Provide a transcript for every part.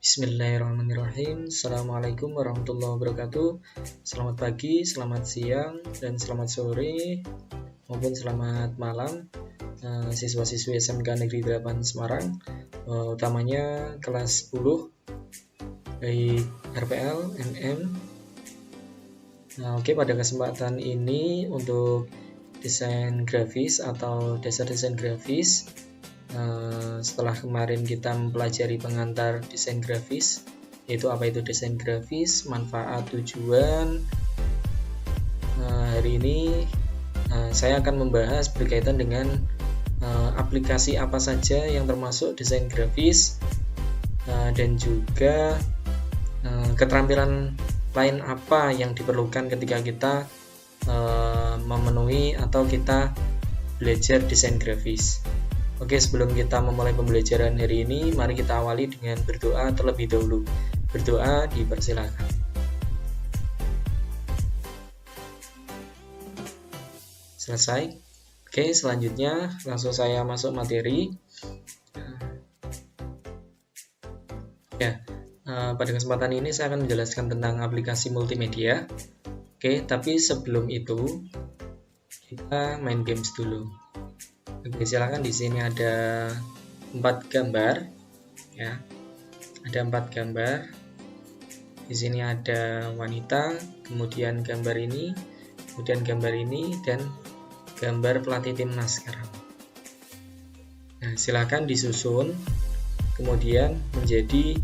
Bismillahirrahmanirrahim. Assalamualaikum warahmatullahi wabarakatuh. Selamat pagi, selamat siang, dan selamat sore maupun selamat malam siswa-siswi SMK Negeri 8 Semarang, utamanya kelas 10 baik RPL, MM. Oke, pada kesempatan ini untuk desain grafis atau dasar desain grafis, setelah kemarin kita mempelajari pengantar desain grafis, yaitu apa itu desain grafis, manfaat, tujuan. Hari ini saya akan membahas berkaitan dengan aplikasi apa saja yang termasuk desain grafis, dan juga keterampilan lain apa yang diperlukan ketika kita memenuhi atau kita belajar desain grafis. Oke, sebelum kita memulai pembelajaran hari ini, mari kita awali dengan berdoa terlebih dahulu. Berdoa dipersilakan. Selesai. Oke, selanjutnya langsung saya masuk materi. Pada kesempatan ini saya akan menjelaskan tentang aplikasi multimedia. Oke, tapi sebelum itu kita main games dulu. Oke, silakan. Di sini ada 4 gambar, ya. Ada 4 gambar. Di sini ada wanita, kemudian gambar ini, kemudian gambar ini, dan gambar pelatih timnas sekarang. Nah, silakan disusun, kemudian menjadi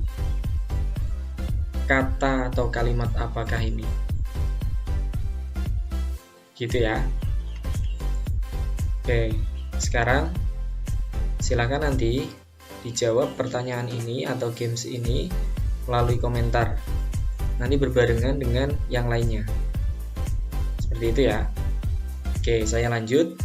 kata atau kalimat apakah ini, gitu ya. Oke, sekarang silakan nanti dijawab pertanyaan ini atau games ini melalui komentar, nanti berbarengan dengan yang lainnya, seperti itu ya. Oke, saya lanjut.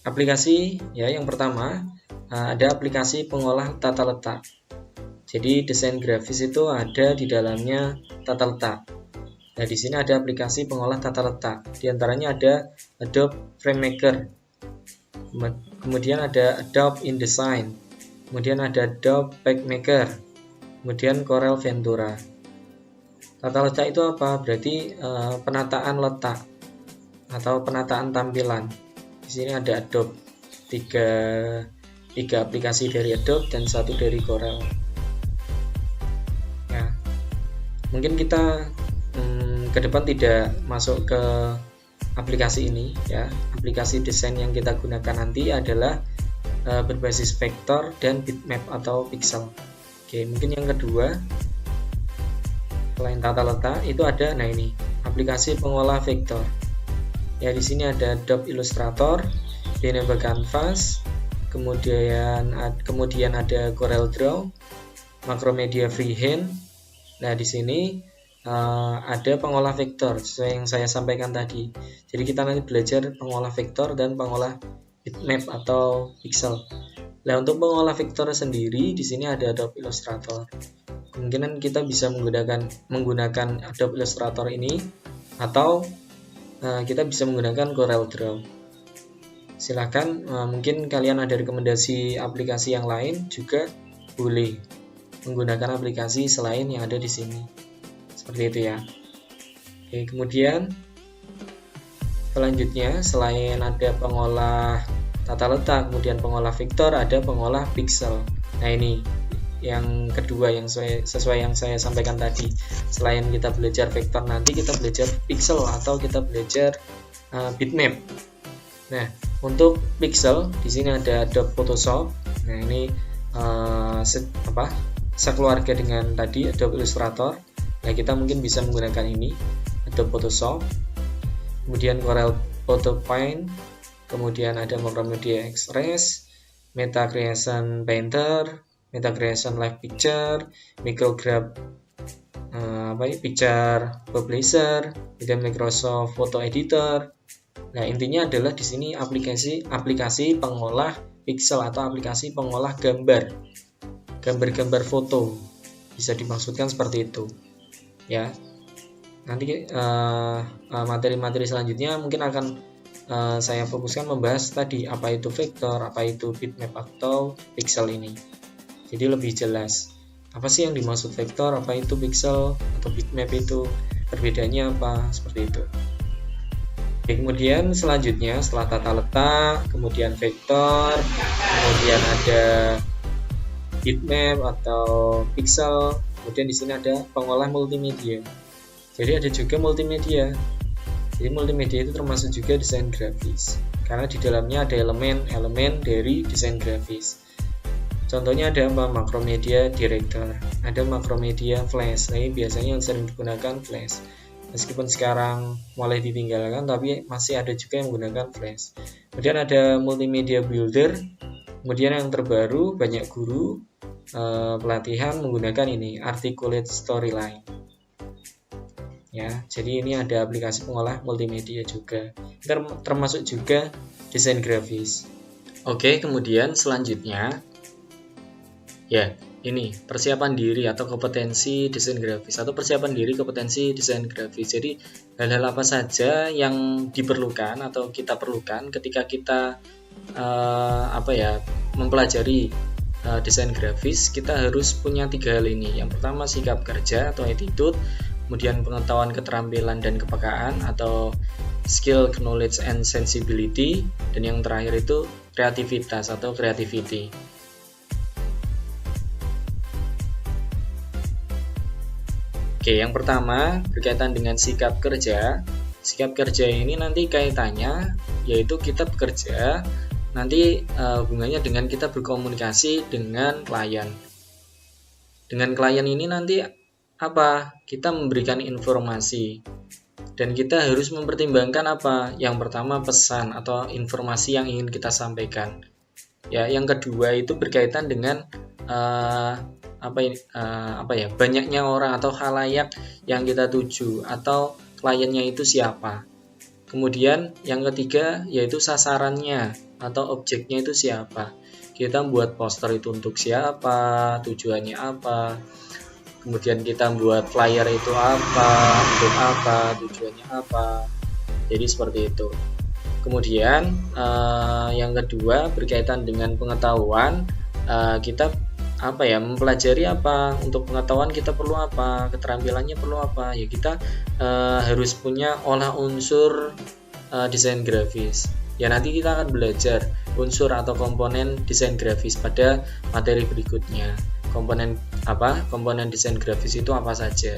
Aplikasi, ya, yang pertama ada aplikasi pengolah tata letak. Jadi desain grafis itu ada di dalamnya tata letak. Nah, di sini ada aplikasi pengolah tata letak. Di antaranya ada Adobe FrameMaker, kemudian ada Adobe InDesign, kemudian ada Adobe PageMaker, kemudian Corel Ventura. Tata letak itu apa? Berarti penataan letak atau penataan tampilan. Di sini ada Adobe, tiga aplikasi dari Adobe dan 1 dari Corel. Ya, mungkin kita ke depan tidak masuk ke aplikasi ini, ya. Aplikasi desain yang kita gunakan nanti adalah berbasis vektor dan bitmap atau pixel. Oke, mungkin yang kedua selain tata letak itu ada, nah ini aplikasi pengolah vektor. Ya, di sini ada Adobe Illustrator, Canva Canvas, kemudian ada Corel Draw, Macromedia Freehand. Nah, di sini ada pengolah vektor sesuai yang saya sampaikan tadi. Jadi kita nanti belajar pengolah vektor dan pengolah bitmap atau pixel. Nah, untuk pengolah vektor sendiri di sini ada Adobe Illustrator. Kemungkinan kita bisa menggunakan Adobe Illustrator ini, atau kita bisa menggunakan Corel Draw. Silakan, mungkin kalian ada rekomendasi aplikasi yang lain juga boleh menggunakan aplikasi selain yang ada di sini. Seperti itu ya. Oke, kemudian selanjutnya selain ada pengolah tata letak, kemudian pengolah vektor, ada pengolah pixel. Nah, ini yang kedua yang sesuai yang saya sampaikan tadi. Selain kita belajar vektor, nanti kita belajar pixel atau kita belajar bitmap. Nah, untuk pixel di sini ada Adobe Photoshop. Nah, ini sekeluarga dengan tadi Adobe Illustrator. Nah, kita mungkin bisa menggunakan ini Adobe Photoshop, kemudian Corel Photo Paint, kemudian ada Macromedia Express, Meta Creation Painter, Meta Creation Live Picture, Micrograph Picture Publisher, kemudian Microsoft Photo Editor. Nah, intinya adalah di sini aplikasi pengolah pixel atau aplikasi pengolah gambar foto, bisa dimaksudkan seperti itu, ya. Nanti materi-materi selanjutnya mungkin akan saya fokuskan membahas tadi apa itu vektor, apa itu bitmap atau pixel ini. Jadi lebih jelas apa sih yang dimaksud vektor, apa itu pixel atau bitmap itu, perbedaannya apa, seperti itu. Oke, kemudian selanjutnya setelah tata letak, kemudian vektor, kemudian ada bitmap atau pixel, kemudian di sini ada pengolah multimedia. Jadi ada juga multimedia. Jadi multimedia itu termasuk juga desain grafis, karena di dalamnya ada elemen-elemen dari desain grafis. Contohnya ada apa? Makromedia director, ada makromedia flash. Nah, ini biasanya yang sering digunakan flash. Meskipun sekarang mulai ditinggalkan, tapi masih ada juga yang menggunakan flash. Kemudian ada multimedia builder. Kemudian yang terbaru, banyak guru pelatihan menggunakan ini, articulate storyline. Ya, jadi ini ada aplikasi pengolah multimedia juga. Termasuk juga desain grafis. Oke, kemudian selanjutnya ya, ini persiapan diri atau kompetensi desain grafis atau persiapan diri kompetensi desain grafis. Jadi hal-hal apa saja yang diperlukan atau kita perlukan ketika kita mempelajari desain grafis. Kita harus punya 3 hal ini. Yang pertama sikap kerja atau attitude, kemudian pengetahuan, keterampilan dan kepekaan atau skill, knowledge and sensibility, dan yang terakhir itu kreativitas atau creativity. Oke, yang pertama berkaitan dengan sikap kerja. Sikap kerja ini nanti kaitannya yaitu kita bekerja, nanti hubungannya dengan kita berkomunikasi dengan klien. Dengan klien ini nanti apa? Kita memberikan informasi. Dan kita harus mempertimbangkan apa? Yang pertama pesan atau informasi yang ingin kita sampaikan. Ya, yang kedua itu berkaitan dengan banyaknya orang atau khalayak yang kita tuju atau kliennya itu siapa. Kemudian yang ketiga yaitu sasarannya atau objeknya itu siapa. Kita buat poster itu untuk siapa, tujuannya apa. Kemudian kita buat flyer itu apa, untuk apa, tujuannya apa. Jadi seperti itu. Kemudian yang kedua berkaitan dengan pengetahuan, kita mempelajari apa, untuk pengetahuan kita perlu apa, keterampilannya perlu apa, ya kita harus punya olah unsur desain grafis. Ya nanti kita akan belajar unsur atau komponen desain grafis pada materi berikutnya. Komponen desain grafis itu apa saja?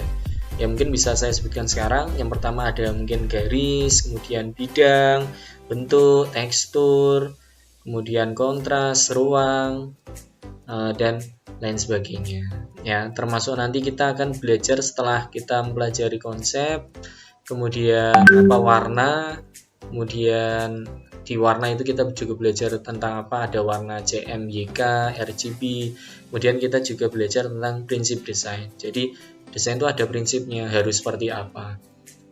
Ya mungkin bisa saya sebutkan sekarang. Yang pertama ada mungkin garis, kemudian bidang, bentuk, tekstur, kemudian kontras, ruang, dan lain sebagainya. Ya, termasuk nanti kita akan belajar setelah kita mempelajari konsep, kemudian warna, kemudian di warna itu kita juga belajar tentang ada warna CMYK, RGB, kemudian kita juga belajar tentang prinsip desain. Jadi desain itu ada prinsipnya, harus seperti apa.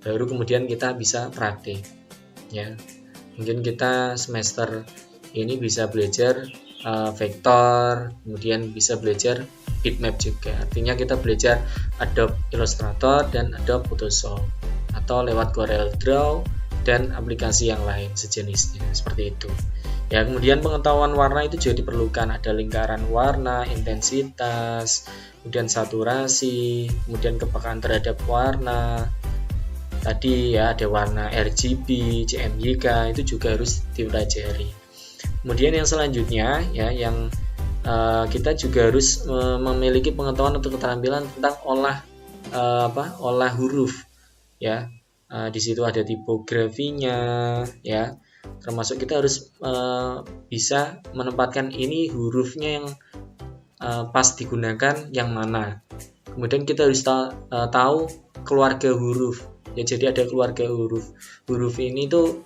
Baru kemudian kita bisa praktik. Ya, mungkin kita semester ini bisa belajar vektor, kemudian bisa belajar bitmap juga. Artinya kita belajar Adobe Illustrator dan Adobe Photoshop atau lewat CorelDRAW dan aplikasi yang lain sejenisnya, seperti itu. Ya, kemudian pengetahuan warna itu juga diperlukan. Ada lingkaran warna, intensitas, kemudian saturasi, kemudian kepekaan terhadap warna. Tadi ya ada warna RGB, CMYK, itu juga harus dipelajari. Kemudian yang selanjutnya ya yang kita juga harus memiliki pengetahuan atau keterampilan tentang olah huruf ya. Di situ ada tipografinya ya. Termasuk kita harus bisa menempatkan ini hurufnya yang pas digunakan yang mana. Kemudian kita harus tahu keluarga huruf. Ya, jadi ada keluarga huruf. Huruf ini tuh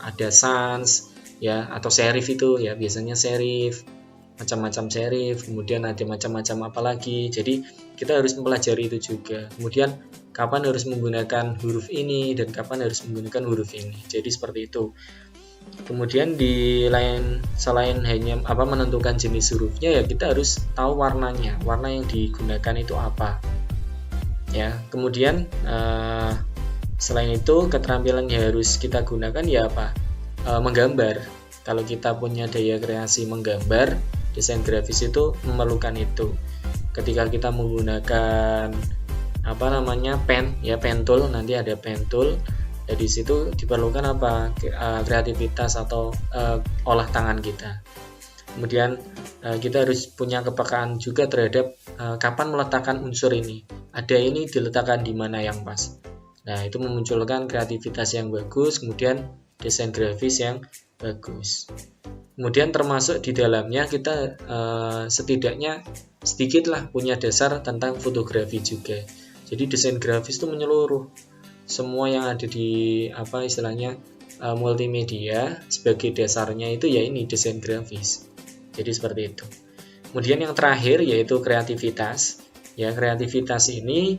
ada sans ya atau serif itu ya, biasanya serif, macam-macam serif, kemudian ada macam-macam apa lagi. Jadi kita harus mempelajari itu juga. Kemudian kapan harus menggunakan huruf ini dan kapan harus menggunakan huruf ini. Jadi seperti itu. Kemudian selain hanya menentukan jenis hurufnya, ya kita harus tahu warnanya. Warna yang digunakan itu apa. Ya, kemudian selain itu keterampilan yang harus kita gunakan ya menggambar. Kalau kita punya daya kreasi menggambar, desain grafis itu memerlukan itu. Ketika kita menggunakan pen tool, nanti ada pen tool. Dari situ diperlukan kreativitas atau olah tangan kita. Kemudian kita harus punya kepekaan juga terhadap kapan meletakkan unsur ini. Ada ini diletakkan di mana yang pas. Nah, itu memunculkan kreativitas yang bagus, kemudian desain grafis yang bagus. Kemudian termasuk di dalamnya kita setidaknya sedikitlah punya dasar tentang fotografi juga. Jadi desain grafis itu menyeluruh. Semua yang ada di multimedia sebagai dasarnya itu ya ini desain grafis. Jadi seperti itu. Kemudian yang terakhir yaitu kreativitas. Ya, kreativitas ini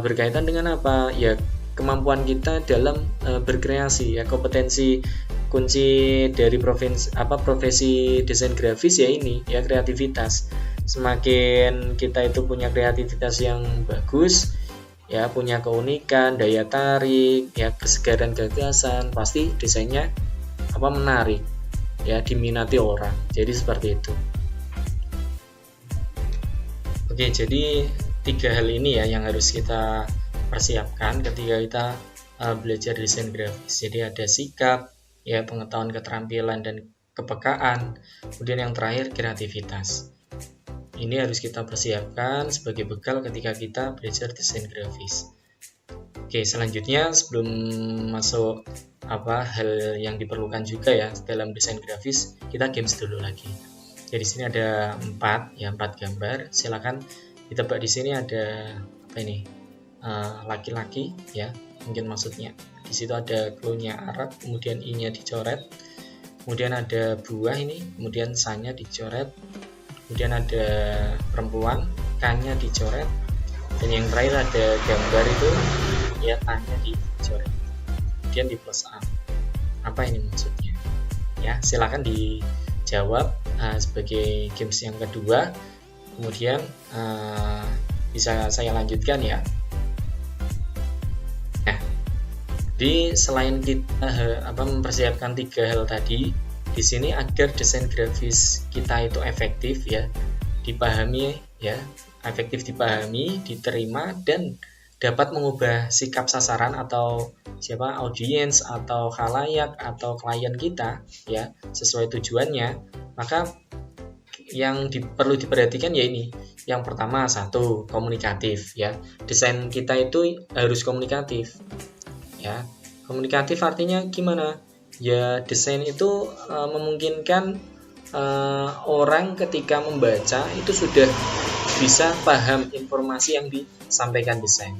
berkaitan dengan apa? Ya, kemampuan kita dalam berkreasi. Ya, kompetensi kunci dari profesi desain grafis ya ini, ya kreativitas. Semakin kita itu punya kreativitas yang bagus, ya punya keunikan, daya tarik, ya kesegaran gagasan, pasti desainnya menarik, ya diminati orang. Jadi seperti itu. Oke, jadi 3 hal ini ya yang harus kita persiapkan ketika kita belajar desain grafis. Jadi ada sikap, ya pengetahuan, keterampilan dan kepekaan. Kemudian yang terakhir kreativitas. Ini harus kita persiapkan sebagai bekal ketika kita belajar desain grafis. Oke, selanjutnya sebelum masuk hal yang diperlukan juga ya dalam desain grafis, kita games dulu lagi. Jadi di sini ada 4 gambar. Silakan ditebak di sini ada laki-laki ya, mungkin maksudnya. Di situ ada clue-nya Arab, kemudian I-nya dicoret. Kemudian ada buah ini, kemudian sa-nya dicoret. Kemudian ada perempuan, K-nya dicoret. Dan yang terakhir ada gambar itu ya A-nya dicoret. Kemudian di plus A. Apa ini maksudnya? Ya, silakan dijawab sebagai games yang kedua. Kemudian bisa saya lanjutkan ya. Nah, jadi selain kita mempersiapkan 3 hal tadi, di sini agar desain grafis kita itu efektif ya, dipahami ya, efektif dipahami, diterima dan dapat mengubah sikap sasaran atau audiens atau khalayak atau klien kita ya sesuai tujuannya, maka yang perlu diperhatikan ya ini. Yang pertama, 1, komunikatif ya. Desain kita itu harus komunikatif. Ya. Komunikatif artinya gimana? Ya, desain itu memungkinkan orang ketika membaca itu sudah bisa paham informasi yang disampaikan desain.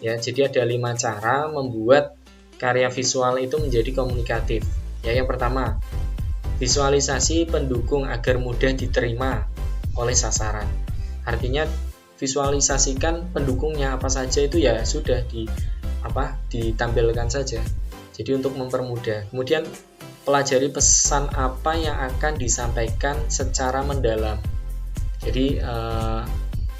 Ya, jadi ada 5 cara membuat karya visual itu menjadi komunikatif. Ya, yang pertama, visualisasi pendukung agar mudah diterima oleh sasaran. Artinya visualisasikan pendukungnya apa saja itu ya sudah ditampilkan saja. Jadi untuk mempermudah. Kemudian pelajari pesan apa yang akan disampaikan secara mendalam. Jadi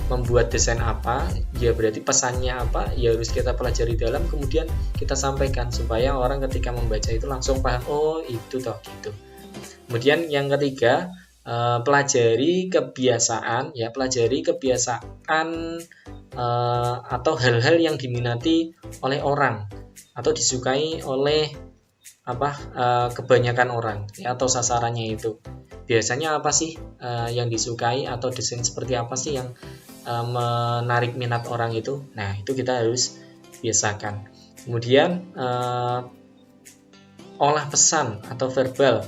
membuat desain apa, ya berarti pesannya apa, ya harus kita pelajari dalam, kemudian kita sampaikan supaya orang ketika membaca itu langsung paham, oh itu toh gitu. Kemudian yang ketiga, pelajari kebiasaan atau hal-hal yang diminati oleh orang atau disukai oleh kebanyakan orang ya, atau sasarannya itu. Biasanya apa sih yang disukai atau desain seperti apa sih yang menarik minat orang itu? Nah, itu kita harus biasakan. Kemudian olah pesan atau verbal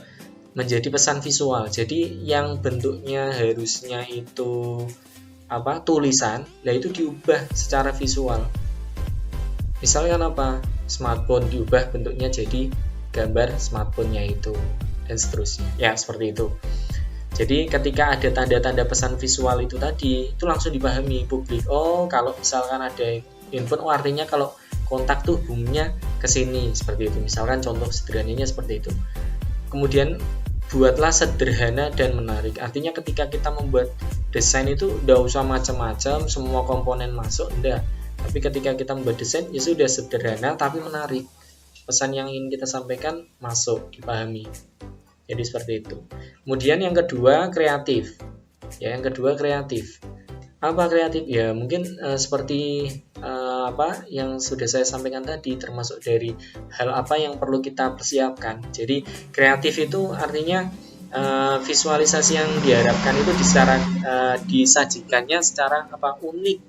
menjadi pesan visual. Jadi yang bentuknya harusnya itu tulisan, itu diubah secara visual. Misalkan smartphone diubah bentuknya jadi gambar smartphone-nya itu dan seterusnya. Ya, seperti itu. Jadi ketika ada tanda-tanda pesan visual itu tadi, itu langsung dipahami publik. Oh, kalau misalkan ada handphone, artinya kalau kontak tuh hubungnya ke sini, seperti itu. Misalkan contoh sederhananya seperti itu. Kemudian buatlah sederhana dan menarik. Artinya ketika kita membuat desain itu udah usah macam-macam, semua komponen masuk, enggak. Tapi ketika kita membuat desain ya sudah sederhana tapi menarik. pesan yang ingin kita sampaikan masuk, dipahami. Jadi seperti itu. Kemudian yang kedua kreatif. Ya, yang kedua kreatif. Apa kreatif? Ya mungkin seperti apa yang sudah saya sampaikan tadi, termasuk dari hal apa yang perlu kita persiapkan. Jadi kreatif itu artinya visualisasi yang diharapkan itu disajikannya secara unik,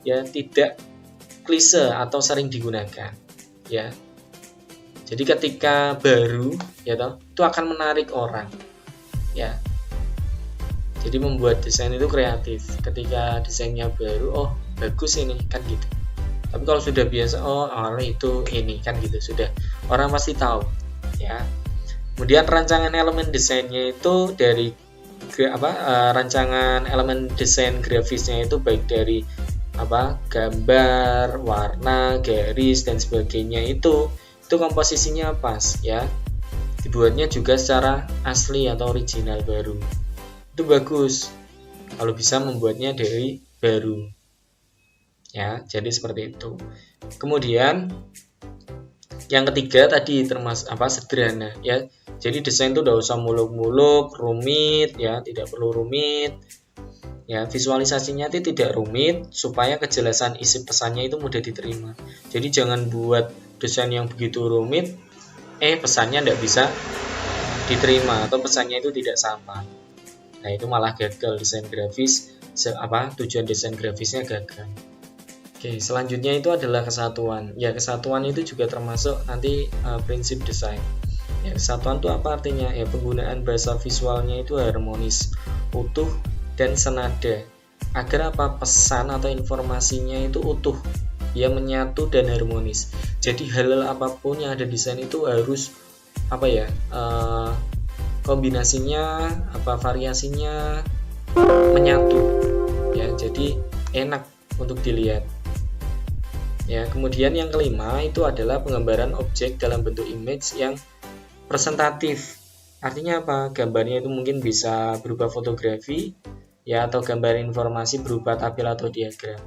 ya, tidak klise atau sering digunakan, ya. Jadi ketika baru, ya toh, itu akan menarik orang, ya. Jadi membuat desain itu kreatif. Ketika desainnya baru, oh bagus ini, kan gitu. Tapi kalau sudah biasa, oh itu ini, kan gitu, sudah orang pasti tahu, ya. Kemudian rancangan elemen desainnya itu dari rancangan elemen desain grafisnya itu baik dari gambar, warna, garis dan sebagainya itu komposisinya pas, ya. Dibuatnya juga secara asli atau original baru. Itu bagus kalau bisa membuatnya dari baru, ya. Jadi seperti itu. Kemudian yang ketiga tadi termasuk sederhana, ya. Jadi desain itu udah usah muluk-muluk, rumit, ya, tidak perlu rumit. Ya, visualisasinya itu tidak rumit supaya kejelasan isi pesannya itu mudah diterima. Jadi jangan buat desain yang begitu rumit, pesannya tidak bisa diterima atau pesannya itu tidak sama. Nah, itu malah gagal desain grafis, tujuan desain grafisnya gagal. Oke, selanjutnya itu adalah kesatuan. Ya, kesatuan itu juga termasuk nanti prinsip desain. Ya, kesatuan itu apa artinya? Ya, penggunaan bahasa visualnya itu harmonis, utuh dan senada. Agar pesan atau informasinya itu utuh, ya, menyatu dan harmonis. Jadi hal apapun yang ada di desain itu harus kombinasinya, variasinya menyatu, ya, jadi enak untuk dilihat, ya. Kemudian yang kelima itu adalah penggambaran objek dalam bentuk image yang presentatif. Artinya apa? Gambarnya itu mungkin bisa berupa fotografi, ya, atau gambar informasi berupa tabel atau diagram,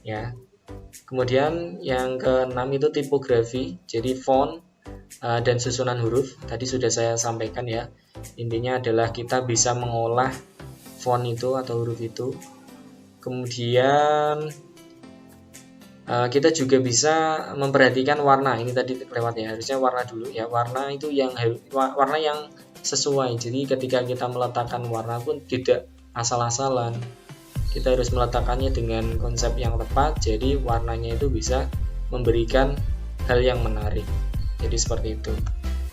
ya. Kemudian yang keenam itu tipografi, jadi font dan susunan huruf. Tadi sudah saya sampaikan, ya. Intinya adalah kita bisa mengolah font itu atau huruf itu. Kemudian kita juga bisa memperhatikan warna. Ini tadi lewat, ya, harusnya warna dulu, ya. Warna itu warna yang sesuai. Jadi ketika kita meletakkan warna pun tidak asal-asalan. Kita harus meletakkannya dengan konsep yang tepat. Jadi warnanya itu bisa memberikan hal yang menarik. Jadi seperti itu.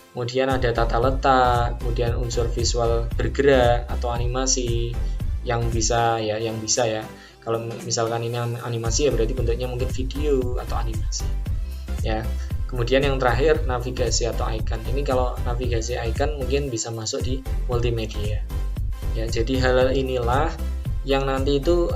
Kemudian ada tata letak, kemudian unsur visual bergerak atau animasi yang bisa, ya. Kalau misalkan ini animasi, ya berarti bentuknya mungkin video atau animasi, ya. Kemudian yang terakhir navigasi atau icon. Ini kalau navigasi icon mungkin bisa masuk di multimedia, ya. Jadi hal inilah yang nanti itu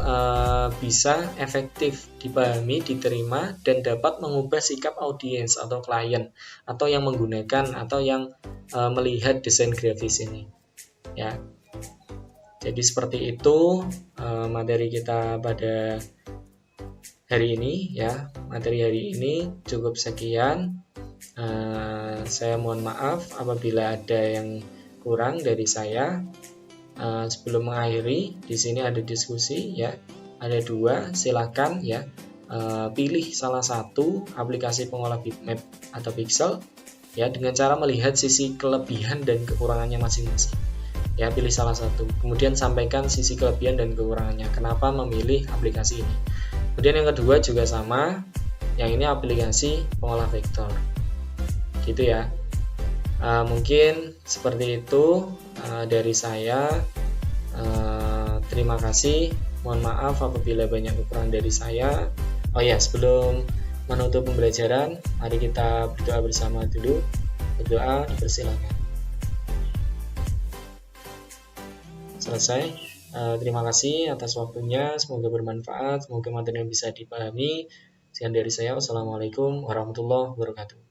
bisa efektif dipahami, diterima, dan dapat mengubah sikap audiens atau klien atau yang menggunakan atau yang melihat desain grafis ini, ya. Jadi seperti itu materi kita pada hari ini, ya. Materi hari ini cukup sekian. Saya mohon maaf apabila ada yang kurang dari saya. Sebelum mengakhiri, di sini ada diskusi, ya. Ada 2, silakan, ya. Pilih salah satu aplikasi pengolah bitmap atau pixel, ya, dengan cara melihat sisi kelebihan dan kekurangannya masing-masing. Ya, pilih salah satu. Kemudian sampaikan sisi kelebihan dan kekurangannya. Kenapa memilih aplikasi ini? Kemudian yang kedua juga sama. Yang ini aplikasi pengolah vektor. Gitu, ya. Mungkin seperti itu dari saya. Terima kasih. Mohon maaf apabila banyak kekurangan dari saya. Oh ya, sebelum menutup pembelajaran, mari kita berdoa bersama dulu. Berdoa, dipersilakan. Selesai. Terima kasih atas waktunya. Semoga bermanfaat. Semoga materi bisa dipahami. Sekian dari saya. Wassalamualaikum warahmatullahi wabarakatuh.